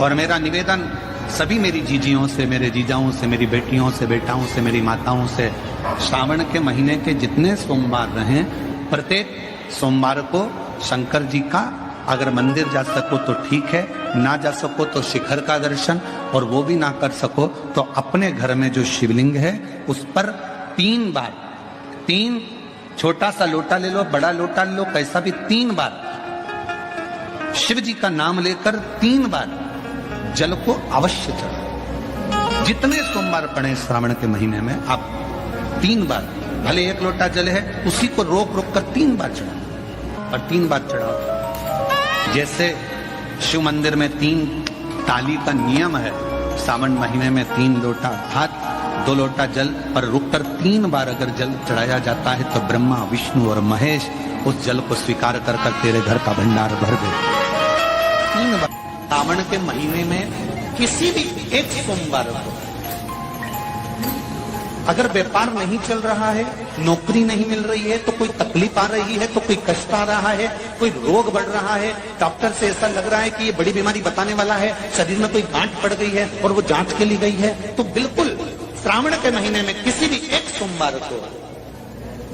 और मेरा निवेदन सभी मेरी जीजियों से, मेरे जीजाओं से, मेरी बेटियों से, बेटाओं से, मेरी माताओं से, श्रावण के महीने के जितने सोमवार रहें, प्रत्येक सोमवार को शंकर जी का अगर मंदिर जा सको तो ठीक है, ना जा सको तो शिखर का दर्शन, और वो भी ना कर सको तो अपने घर में जो शिवलिंग है उस पर 3 बार, 3 छोटा सा लोटा ले लो, बड़ा लोटा ले लो, कैसा भी, 3 बार शिव जी का नाम लेकर 3 बार जल को अवश्य चढ़ाओ। जितने सोमवार पड़े श्रावण के महीने में आप 3 बार, भले 1 लोटा जल है उसी को रोक रोक कर 3 बार चढ़ाओ, और 3 बार चढ़ाओ। जैसे शिव मंदिर में 3 ताली का नियम है, सावन महीने में 3 लोटा अर्थात 2 लोटा जल पर रुककर 3 बार अगर जल चढ़ाया जाता है तो ब्रह्मा, विष्णु और महेश उस जल को स्वीकार कर कर तेरे घर का भंडार भर दे। 3 बार सावन के महीने में किसी भी एक सोमवार को अगर व्यापार नहीं चल रहा है, नौकरी नहीं मिल रही है, तो कोई तकलीफ आ रही है, तो कोई कष्ट आ रहा है, कोई रोग बढ़ रहा है, डॉक्टर से ऐसा लग रहा है कि ये बड़ी बीमारी बताने वाला है, शरीर में कोई गांठ पड़ गई है और वो जांच के लिए गई है, तो बिल्कुल श्रावण के महीने में किसी भी एक सोमवार को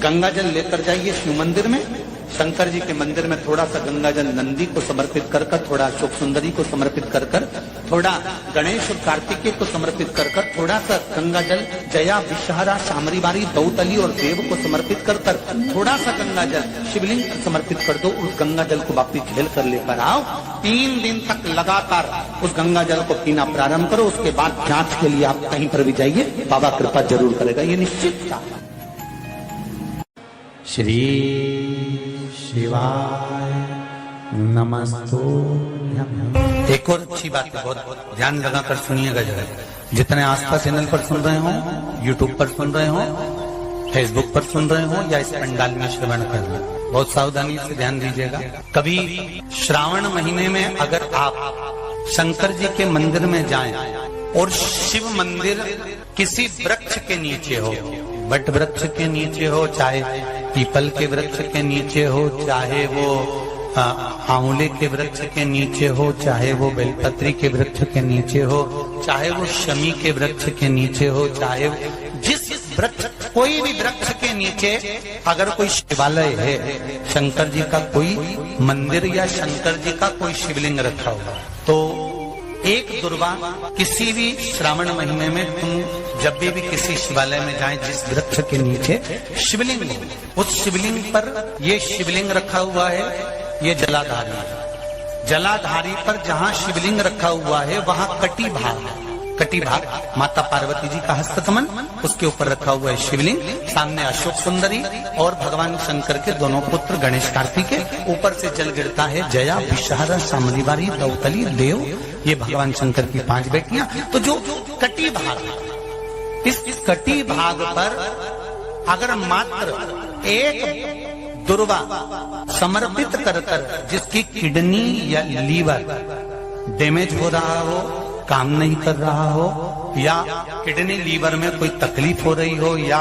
गंगा जल लेकर जाइए शिव मंदिर में। शंकर जी के मंदिर में थोड़ा सा गंगा जल नंदी को समर्पित कर कर, थोड़ा अशोक सुंदरी को समर्पित कर कर, थोड़ा गणेश और कार्तिकेय को समर्पित कर कर, थोड़ा सा गंगा जल जया, विषहरा, शामरीबारी, दौतली और देव को समर्पित कर कर, थोड़ा सा गंगा जल शिवलिंग को समर्पित कर दो। उस गंगा जल को वापिस झेल कर लेकर आओ। 3 दिन तक लगातार उस गंगा जल को पीना प्रारंभ करो। उसके बाद जांच के लिए आप कहीं पर भी जाइए, बाबा कृपा जरूर करेगा, ये निश्चित था। श्री शिवाय नमस्तुभ्यं। एक और अच्छी बात है, बहुत ध्यान लगाकर सुनिएगा जरा। जितने आस्था चैनल पर सुन रहे हो, यूट्यूब पर सुन रहे हो, फेसबुक पर सुन रहे हो या इस पंडाल में श्रवण कर रहे हो, बहुत सावधानी से ध्यान दीजिएगा। कभी श्रावण महीने में अगर आप शंकर जी के मंदिर में जाएं और शिव मंदिर किसी वृक्ष के नीचे हो, बट वृक्ष के नीचे हो, चाहे पीपल के वृक्ष के नीचे हो, चाहे वो आंवले के वृक्ष के नीचे हो, चाहे वो बेलपत्री के वृक्ष के नीचे हो, चाहे वो शमी के वृक्ष के नीचे हो, चाहे जिस वृक्ष, कोई भी वृक्ष के नीचे अगर कोई शिवालय है, शंकर जी का कोई मंदिर या शंकर जी का कोई शिवलिंग रखा हुआ, तो एक दुर्वा किसी भी श्रावण महीने में तुम जब भी किसी शिवालय में जाएं, जिस वृक्ष के नीचे शिवलिंग हो, उस शिवलिंग पर ये शिवलिंग रखा हुआ है, ये जलाधारी, जलाधारी पर जहाँ शिवलिंग रखा हुआ है वहाँ कटी भाग माता पार्वती जी का हस्तकमल, उसके ऊपर रखा हुआ है शिवलिंग, सामने अशोक सुंदरी और भगवान शंकर के दोनों पुत्र गणेश कार्तिकेय, ऊपर से जल गिरता है जया, विषहरा, शामरीबारी, दौतली, देव, ये भगवान शंकर की 5 बेटियां। तो जो कटी भाग, इस कटी भाग पर अगर मात्र एक दुर्वा समर्पित कर कर, जिसकी किडनी या लीवर डैमेज हो रहा हो, काम नहीं कर रहा हो, या किडनी लीवर में कोई तकलीफ हो रही हो, या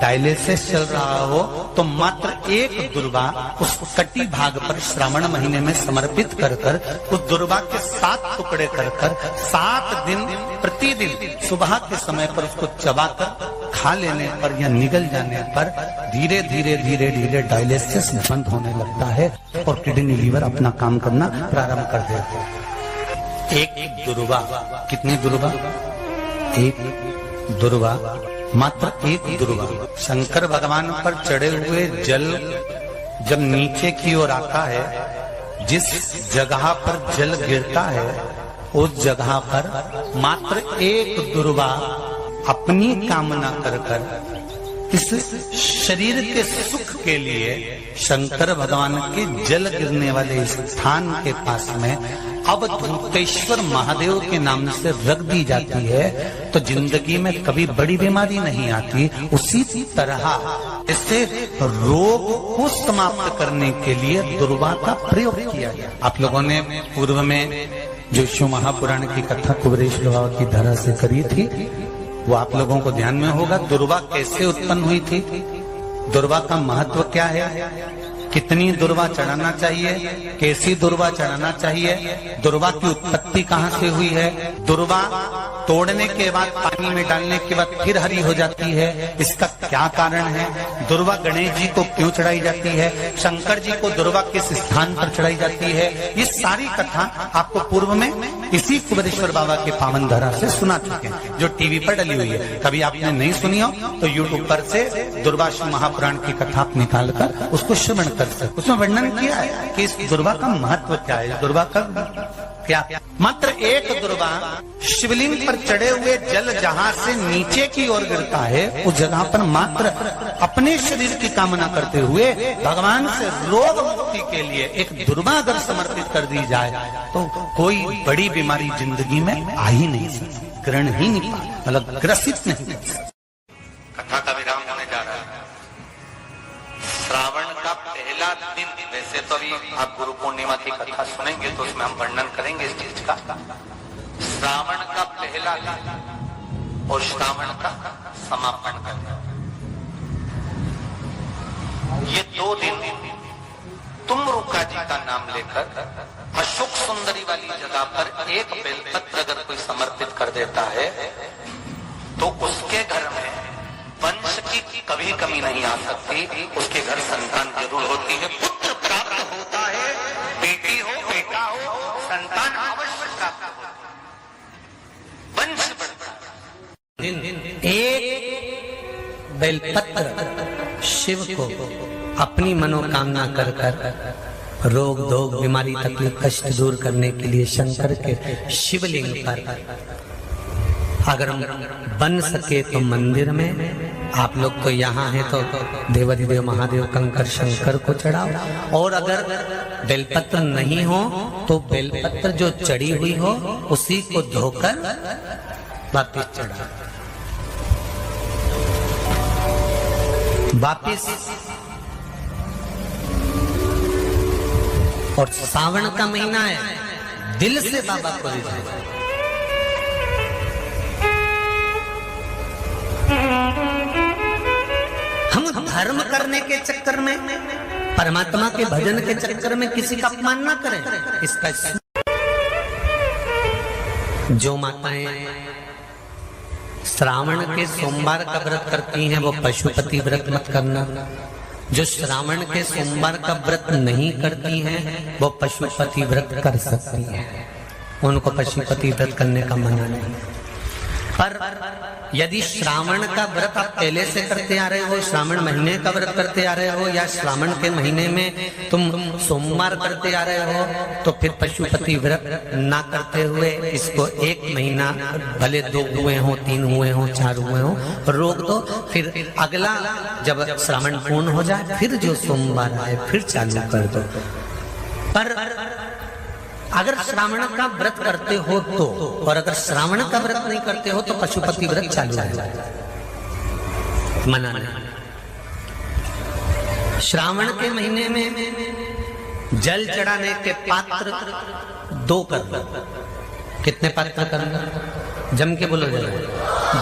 डायलिसिस चल रहा हो, तो मात्र एक दुर्वा उस कटी भाग पर श्रावण महीने में समर्पित कर कर, उस दुर्वा के 7 टुकड़े कर कर 7 दिन प्रतिदिन सुबह के समय पर उसको चबाकर खा लेने पर या निगल जाने पर धीरे धीरे धीरे धीरे डायलिसिस बंद होने लगता है और किडनी लीवर अपना काम करना प्रारंभ कर देते हैं। एक दुर्वा, कितनी दुर्वा? एक दुर्वा, मात्र एक दुर्वा। शंकर भगवान पर चढ़े हुए जल जब नीचे की ओर आता है, जिस जगह पर जल गिरता है उस जगह पर मात्र एक दुर्वा अपनी कामना कर कर इस शरीर के सुख के लिए शंकर भगवान के जल गिरने वाले स्थान के पास में अवधूतेश्वर महादेव के नाम से रख दी जाती है, तो जिंदगी में कभी बड़ी बीमारी नहीं आती। उसी तरह इससे रोग को समाप्त करने के लिए दुर्वा का प्रयोग किया गया। आप लोगों ने पूर्व में जो शिव महापुराण की कथा कुबेरेश बाबा की धरा से करी थी, वो आप लोगों को ध्यान में होगा। दुर्वा कैसे उत्पन्न हुई थी, दुर्वा का महत्व क्या है, कितनी दुर्वा चढ़ाना चाहिए, कैसी दुर्वा चढ़ाना चाहिए, दुर्वा की उत्पत्ति कहाँ से हुई है, दुर्वा तोड़ने के बाद पानी में डालने के बाद फिर हरी हो जाती है, इसका क्या कारण है, दुर्वा गणेश जी को क्यों चढ़ाई जाती है, शंकर जी को दुर्वा किस स्थान पर चढ़ाई जाती है, ये सारी कथा आपको पूर्व में इसी कुबेरेश्वर बाबा के पावन धरा से सुना चुके हैं, जो टीवी पर डली हुई है। कभी आपने नहीं सुनी हो तो यूट्यूब पर से दुर्वासा महापुराण की कथा आप निकाल कर उसको श्रवण कर सकते। उसमें वर्णन किया है कि इस दुर्वा का महत्व क्या है, दुर्वा का क्या। मात्र एक दुर्वा शिवलिंग पर चढ़े हुए जल जहां से नीचे की ओर गिरता है, उस जगह पर मात्र अपने शरीर की कामना करते हुए भगवान से रोग मुक्ति के लिए एक दुर्वा अगर समर्पित कर दी जाए तो कोई बड़ी बीमारी जिंदगी में आ ही नहीं सकती, ग्रहण ही नहीं पाती, मतलब ग्रसित नहीं। कथा का विराम होने जा रहा है। श्रावण का पहला दिन, वैसे तो अभी आप गुरु पूर्णिमा की कथा सुनेंगे तो उसमें हम वर्णन करेंगे इस चीज का। श्रावण का पहला दिन और श्रावण का समापन का दिन, ये 2 दिन तुम रुका जी का नाम लेकर अशोक सुंदरी वाली जगह पर एक बेलपत्र अगर कोई समर्पित कर देता है तो उसके घर में वंश की कभी कमी नहीं आ सकती, उसके घर संतान जरूर होती है, पुत्र प्राप्त होता है, बेटी हो बेटा हो संतान अवश्य प्राप्त होता है, वंश बढ़ता है। एक बेलपत्र शिव को अपनी मनोकामना कर कर रोग धोग बीमारी तकलीफ कष्ट दूर करने के लिए शंकर के शिवलिंग पर अगर बन सके तो मंदिर में, आप लोग तो यहाँ हैं तो देवाधिदेव महादेव कंकर शंकर को चढ़ाओ, और अगर बेलपत्र नहीं हो तो बेलपत्र जो चढ़ी हुई हो उसी को धोकर वापिस चढ़ाओ। वापिस और सावन का महीना है, दिल से बाबा को रिझाओ। हम धर्म करने के चक्कर में, परमात्मा के भजन के चक्कर में किसी का अपमान ना करें। इसका जो माताएं श्रावण के सोमवार का व्रत करती हैं वो पशुपति व्रत मत करना, जो श्रावण के सोमवार का व्रत नहीं करती हैं वो पशुपति व्रत कर सकती हैं, उनको पशुपति व्रत करने का मना नहीं। पर यदि श्रावण का व्रत आप पहले से करते आ रहे हो, श्रावण महीने का व्रत करते आ रहे हो, या श्रावण के महीने में तुम सोमवार करते आ रहे हो, तो फिर पशुपति व्रत ना करते हुए इसको 1 महीना, भले 2 हुए हो 3 हुए हो 4 हुए हो, रोक दो। फिर अगला जब श्रावण पूर्ण हो जाए फिर जो सोमवार आए फिर चालू कर दो। पर अगर श्रावण का व्रत करते हो तो, और अगर श्रावण का व्रत नहीं करते हो तो पशुपति व्रत चालू है, मना नहीं। श्रावण के महीने में जल चढ़ाने के पात्र 2 कर लो। कितने पात्र कर लो? जम के बोलो जरा।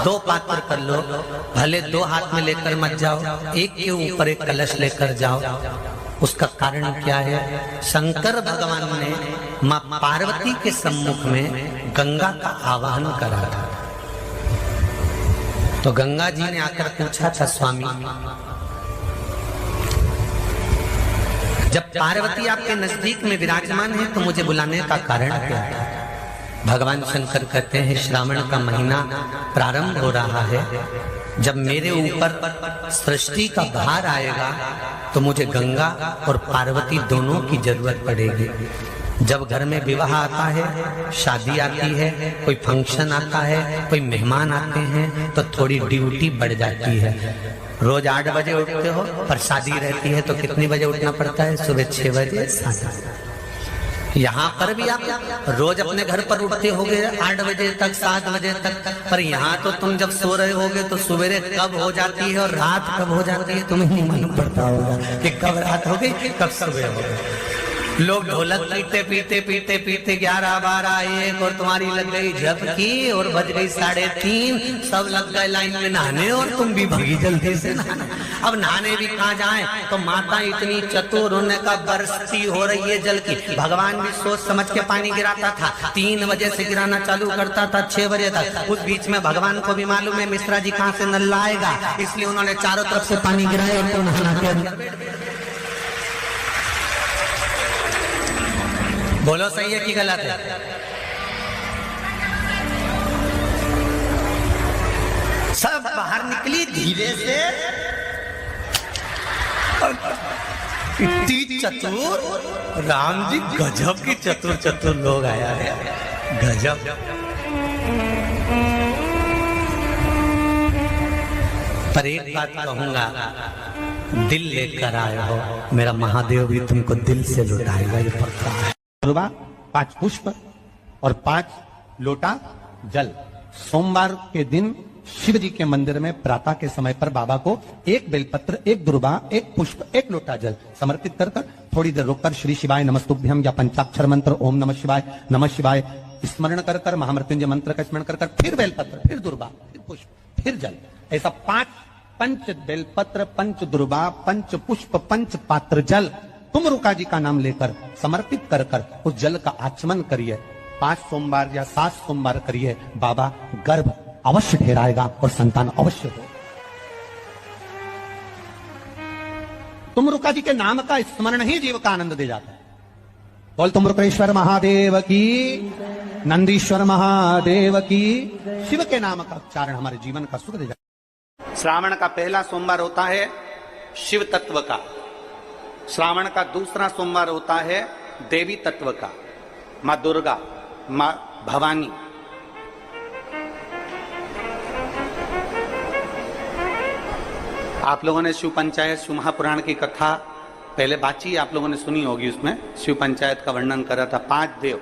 2 पात्र कर लो, भले 2 हाथ में लेकर मत जाओ, एक के ऊपर एक कलश लेकर जाओ। उसका कारण क्या है? शंकर भगवान ने मां पार्वती के सम्मुख में गंगा का आवाहन करा था, तो गंगा जी ने आकर पूछा था, स्वामी जब पार्वती आपके नजदीक में विराजमान है तो मुझे बुलाने का कारण क्या है? भगवान शंकर कहते हैं, श्रावण का महीना प्रारंभ हो रहा है, जब मेरे ऊपर सृष्टि का भार आएगा तो मुझे गंगा और पार्वती दोनों की जरूरत पड़ेगी। जब घर में विवाह आता है, शादी आती है, कोई फंक्शन आता है, कोई मेहमान आते हैं तो थोड़ी ड्यूटी बढ़ जाती है। रोज 8 बजे उठते हो, पर शादी रहती है तो कितने बजे उठना पड़ता है? सुबह 6 बजे 7 बजे। यहाँ पर भी आप रोज अपने घर पर उठते होगे 8 बजे तक 7 बजे तक, पर यहाँ तो तुम जब सो रहे होगे तो सवेरे कब हो जाती है और रात कब हो जाती है तुम्हें नहीं मालूम पड़ता होगा कि कब रात हो गई कब सुबह हो गई। लोग ढोलक पीते पीते पीते पीते 11, 12, 1 और तुम्हारी लग गई झपकी और बज गई 3:30, सब लग गए लाइन में नहाने और तुम भी भगी जल्दी से नहाने। अब नहाने भी कहाँ जाएं, तो माता इतनी चतुर, उन्होंने कहा बरसती हो रही है जल की। भगवान भी सोच समझ के पानी गिराता था, 3 बजे से गिराना चालू करता था 6 बजे तक। उस बीच में भगवान को भी मालूम है मिश्रा जी कहाँ से नल लाएगा, इसलिए उन्होंने चारों तरफ से पानी गिराया और तो नहाना के अंदर। बोलो सही है कि गलत है? सब बाहर निकली धीरे से, इतनी चतुर, राम जी गजब की चतुर चतुर लोग आया है, गजब। पर एक बात कहूंगा, दिल लेकर आए हो, मेरा महादेव भी तुमको दिल से लुटाएगा, ये पक्का है। 5 पुष्प और 5 लोटा जल। सोमवार के दिन शिव जी के मंदिर में प्रातः के समय पर बाबा को 1 बेलपत्र, 1 दुर्बा, 1 पुष्प, 1 लोटा जल समर्पित कर थोड़ी देर रुककर श्री शिवाय नमस्तुभ्यम या पंचाक्षर मंत्र ओम नमः शिवाय स्मरण कर महामृत्युंजय मंत्र का स्मरण कर फिर बेलपत्र, फिर दुर्बा, फिर पुष्प, फिर जल, ऐसा 5 पंच बेलपत्र, पंच दुर्बा, पंच पुष्प, पंच पात्र जल तुम रुका जी का नाम लेकर समर्पित कर उस जल का आचमन करिए। 5 सोमवार या 7 सोमवार करिए, बाबा गर्भ अवश्य ठहराएगा और संतान अवश्य हो। तुम रुका जी के नाम का स्मरण ही जीव का आनंद दे जाता है। बोल तुम रुक्रेश्वर महादेव की, नंदीश्वर महादेव की। शिव के नाम का उच्चारण हमारे जीवन का सुख दे जाता है। श्रावण का पहला सोमवार होता है शिव तत्व का, श्रावण का दूसरा सोमवार होता है देवी तत्व का, माँ दुर्गा, माँ भवानी। आप लोगों ने शिव पंचायत, शिव महापुराण की कथा पहले बाची आप लोगों ने सुनी होगी, उसमें शिव पंचायत का वर्णन करा था। 5 देव,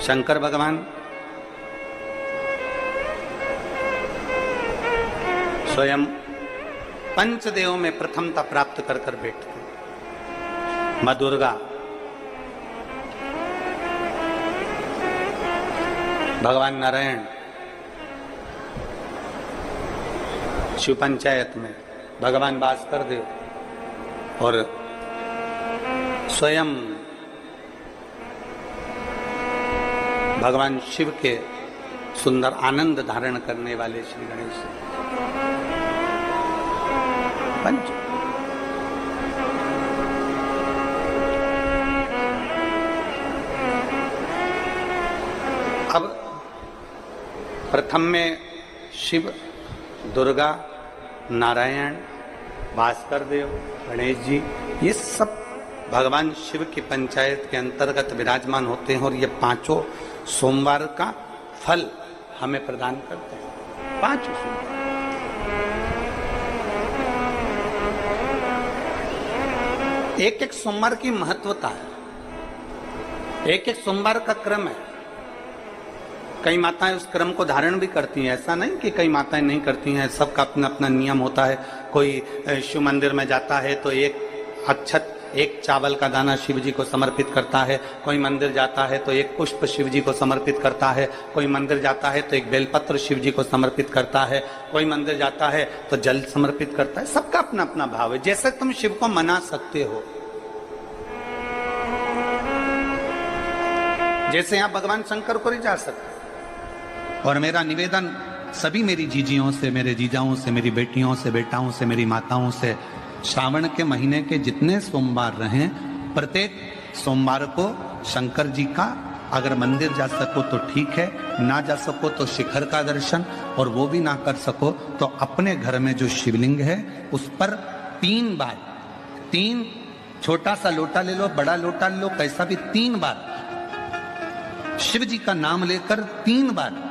शंकर भगवान, स्वयं पंचदेव में प्रथमता प्राप्त कर बैठते। माँ दुर्गा, भगवान नारायण शिव पंचायत में, भगवान भास्कर देव और स्वयं भगवान शिव के सुंदर आनंद धारण करने वाले श्री गणेश पंच। अब प्रथम में शिव, दुर्गा, नारायण, भास्कर देव, गणेश जी, ये सब भगवान शिव की पंचायत के अंतर्गत विराजमान होते हैं और ये 5 सोमवार का फल हमें प्रदान करते हैं। 5 सोमवार। एक सोमवार की महत्वता है, एक सोमवार का क्रम है। कई माताएं उस क्रम को धारण भी करती हैं, ऐसा नहीं कि कई माताएं नहीं करती हैं, सबका अपना अपना नियम होता है। कोई शिव मंदिर में जाता है तो 1 अक्षत, 1 चावल का दाना शिव जी को समर्पित करता है, कोई मंदिर जाता है तो 1 पुष्प शिव जी को समर्पित करता है, कोई मंदिर जाता है तो 1 बेलपत्र शिव जी को समर्पित करता है, कोई मंदिर जाता है तो जल समर्पित करता है। सबका अपना अपना भाव है, जैसे तुम शिव को मना सकते हो। जैसे आप भगवान शंकर को नहीं जा सकते। और मेरा निवेदन सभी मेरी जीजियों से, मेरे जीजाओं से, मेरी बेटियों से, बेटाओं से, मेरी माताओं से, श्रावण के महीने के जितने सोमवार रहें, प्रत्येक सोमवार को शंकर जी का अगर मंदिर जा सको तो ठीक है, ना जा सको तो शिखर का दर्शन, और वो भी ना कर सको तो अपने घर में जो शिवलिंग है उस पर 3 बार, 3 छोटा सा लोटा ले लो, बड़ा लोटा ले लो, कैसा भी 3 बार शिव जी का नाम लेकर 3 बार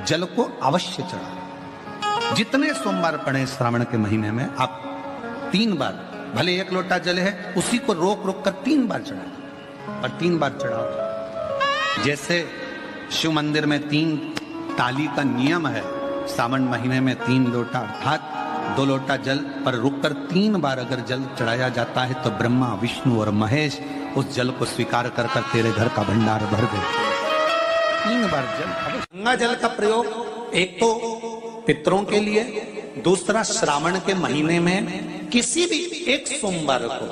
जल को अवश्य चढ़ाओ। जितने सोमवार पड़े श्रावण के महीने में आप 3 बार, भले 1 लोटा जल है उसी को रोक रोक कर 3 बार चढ़ाओ, और 3 बार चढ़ाओ। जैसे शिव मंदिर में 3 ताली का नियम है, सावन महीने में 3 लोटा अर्थात 2 लोटा जल पर रुककर 3 बार अगर जल चढ़ाया जाता है तो ब्रह्मा, विष्णु और महेश उस जल को स्वीकार कर कर तेरे घर का भंडार भर दे। 3 बार जल। गंगा जल का प्रयोग एक तो पितरों के लिए, दूसरा श्रावण के महीने में किसी भी एक सोमवार को,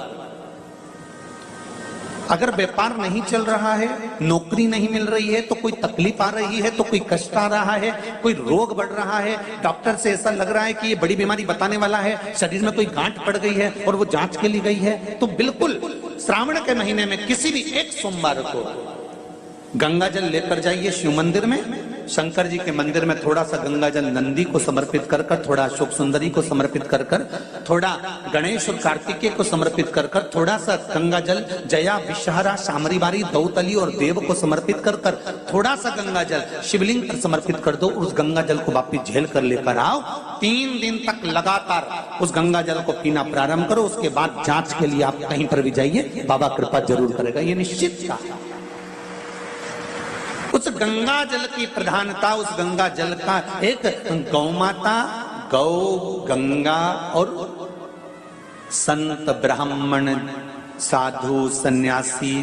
अगर व्यापार नहीं चल रहा है, नौकरी नहीं मिल रही है, तो कोई तकलीफ आ रही है, तो कोई कष्ट आ रहा है, कोई रोग बढ़ रहा है, डॉक्टर से ऐसा लग रहा है कि ये बड़ी बीमारी बताने वाला है, शरीर में कोई गांठ पड़ गई है और वो जांच के लिए गई है, तो बिल्कुल श्रावण के महीने में किसी भी एक सोमवार को गंगा जल लेकर जाइए शिव मंदिर में। शंकर जी के मंदिर में थोड़ा सा गंगा जल नंदी को समर्पित कर कर, थोड़ा अशोक सुंदरी को समर्पित कर कर, थोड़ा गणेश और कार्तिकेय को समर्पित कर कर, थोड़ा सा गंगा जल जया, विषहरा, शामरीवारी, दौतली और देव को समर्पित कर कर, थोड़ा सा गंगा जल शिवलिंग पर समर्पित कर दो। उस गंगा जल को वापिस झेल कर लेकर आओ। 3 दिन तक लगातार उस गंगा जल को पीना प्रारंभ करो। उसके बाद जांच के लिए आप कहीं पर भी जाइए, बाबा कृपा जरूर करेगा, ये निश्चित था। उस गंगा जल की प्रधानता, उस गंगा जल का एक गौ माता, गौ, गंगा और संत, ब्राह्मण, साधु, सन्यासी,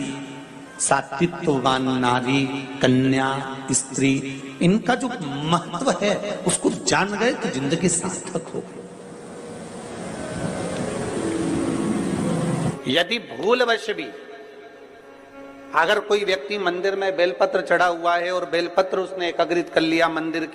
सात्वित्ववान नारी, कन्या, स्त्री, इनका जो महत्व है उसको जान गए तो जिंदगी सार्थक हो। यदि भूलवश भी अगर कोई व्यक्ति मंदिर में बेलपत्र चढ़ा हुआ है और बेलपत्र उसने एकत्रित कर लिया मंदिर